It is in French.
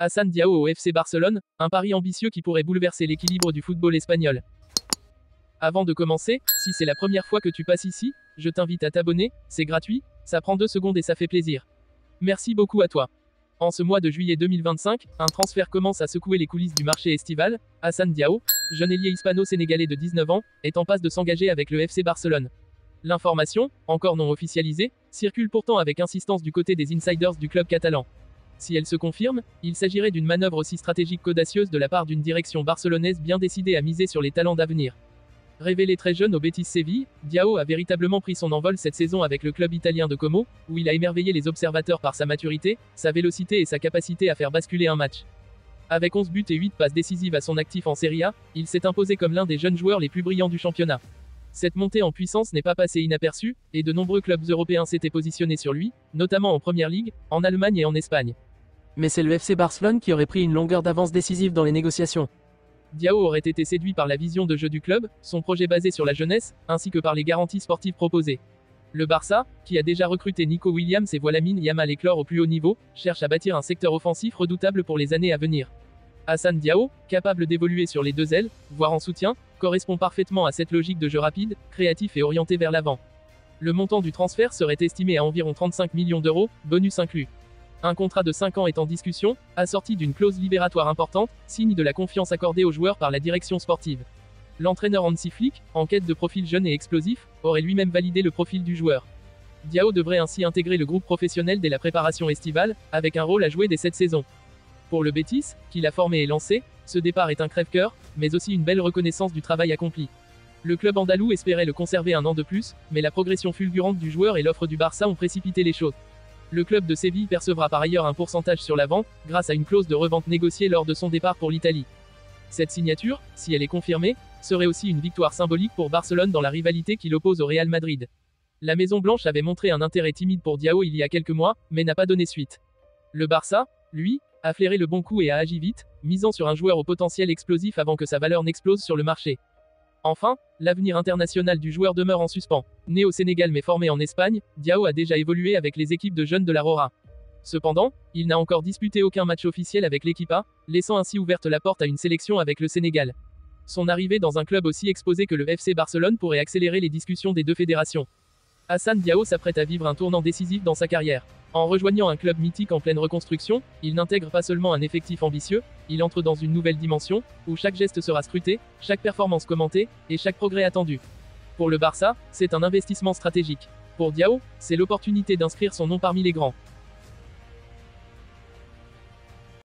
Hassan Diao au FC Barcelone, un pari ambitieux qui pourrait bouleverser l'équilibre du football espagnol. Avant de commencer, si c'est la première fois que tu passes ici, je t'invite à t'abonner, c'est gratuit, ça prend 2 secondes et ça fait plaisir. Merci beaucoup à toi. En ce mois de juillet 2025, un transfert commence à secouer les coulisses du marché estival. Hassan Diao, jeune ailier hispano-sénégalais de 19 ans, est en passe de s'engager avec le FC Barcelone. L'information, encore non officialisée, circule pourtant avec insistance du côté des insiders du club catalan. Si elle se confirme, il s'agirait d'une manœuvre aussi stratégique qu'audacieuse de la part d'une direction barcelonaise bien décidée à miser sur les talents d'avenir. Révélé très jeune au Betis Séville, Diao a véritablement pris son envol cette saison avec le club italien de Como, où il a émerveillé les observateurs par sa maturité, sa vélocité et sa capacité à faire basculer un match. Avec 11 buts et 8 passes décisives à son actif en Serie A, il s'est imposé comme l'un des jeunes joueurs les plus brillants du championnat. Cette montée en puissance n'est pas passée inaperçue, et de nombreux clubs européens s'étaient positionnés sur lui, notamment en Première Ligue, en Allemagne et en Espagne. Mais c'est le FC Barcelone qui aurait pris une longueur d'avance décisive dans les négociations. Diao aurait été séduit par la vision de jeu du club, son projet basé sur la jeunesse, ainsi que par les garanties sportives proposées. Le Barça, qui a déjà recruté Nico Williams et voit Lamine Yamal éclore au plus haut niveau, cherche à bâtir un secteur offensif redoutable pour les années à venir. Hassan Diao, capable d'évoluer sur les deux ailes, voire en soutien, correspond parfaitement à cette logique de jeu rapide, créatif et orienté vers l'avant. Le montant du transfert serait estimé à environ 35 millions d'euros, bonus inclus. Un contrat de 5 ans est en discussion, assorti d'une clause libératoire importante, signe de la confiance accordée aux joueurs par la direction sportive. L'entraîneur Hansi Flick, en quête de profil jeune et explosif, aurait lui-même validé le profil du joueur. Diao devrait ainsi intégrer le groupe professionnel dès la préparation estivale, avec un rôle à jouer dès cette saison. Pour le Betis, qui l'a formé et lancé, ce départ est un crève-cœur, mais aussi une belle reconnaissance du travail accompli. Le club andalou espérait le conserver un an de plus, mais la progression fulgurante du joueur et l'offre du Barça ont précipité les choses. Le club de Séville percevra par ailleurs un pourcentage sur la vente, grâce à une clause de revente négociée lors de son départ pour l'Italie. Cette signature, si elle est confirmée, serait aussi une victoire symbolique pour Barcelone dans la rivalité qui l'oppose au Real Madrid. La Maison Blanche avait montré un intérêt timide pour Diao il y a quelques mois, mais n'a pas donné suite. Le Barça, lui, a flairé le bon coup et a agi vite, misant sur un joueur au potentiel explosif avant que sa valeur n'explose sur le marché. Enfin, l'avenir international du joueur demeure en suspens. Né au Sénégal mais formé en Espagne, Diao a déjà évolué avec les équipes de jeunes de la Rora. Cependant, il n'a encore disputé aucun match officiel avec l'équipe A, laissant ainsi ouverte la porte à une sélection avec le Sénégal. Son arrivée dans un club aussi exposé que le FC Barcelone pourrait accélérer les discussions des deux fédérations. Hassan Diao s'apprête à vivre un tournant décisif dans sa carrière. En rejoignant un club mythique en pleine reconstruction, il n'intègre pas seulement un effectif ambitieux, il entre dans une nouvelle dimension, où chaque geste sera scruté, chaque performance commentée, et chaque progrès attendu. Pour le Barça, c'est un investissement stratégique. Pour Diao, c'est l'opportunité d'inscrire son nom parmi les grands.